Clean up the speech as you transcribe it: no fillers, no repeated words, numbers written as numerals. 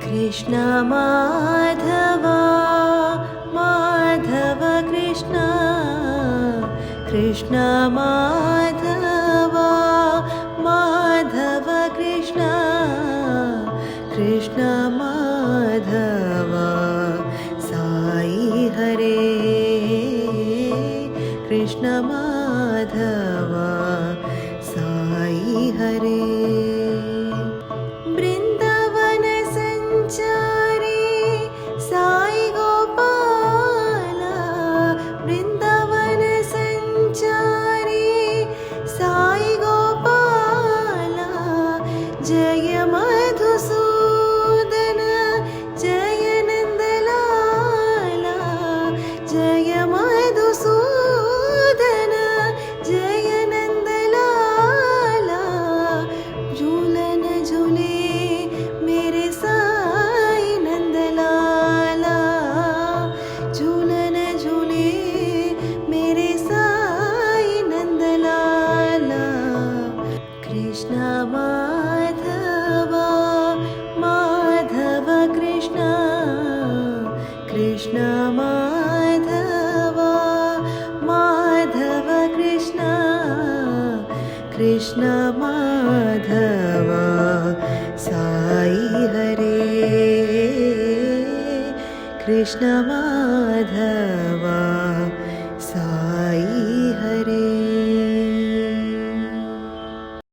कृष्ण माधव माधव कृष्ण कृष्ण माधव माधव कृष्ण कृष्ण माधव साई हरे कृष्ण माधव साई हरे जय मधुसूदन जय नंदलाला जय मधुसूदन जय नंदलाला झूलन झूले मेरे साई नंदलाला झूलन झूले मेरे साई नंदलाला कृष्ण कृष्ण माधव माधव कृष्ण कृष्ण माधव साई हरे कृष्ण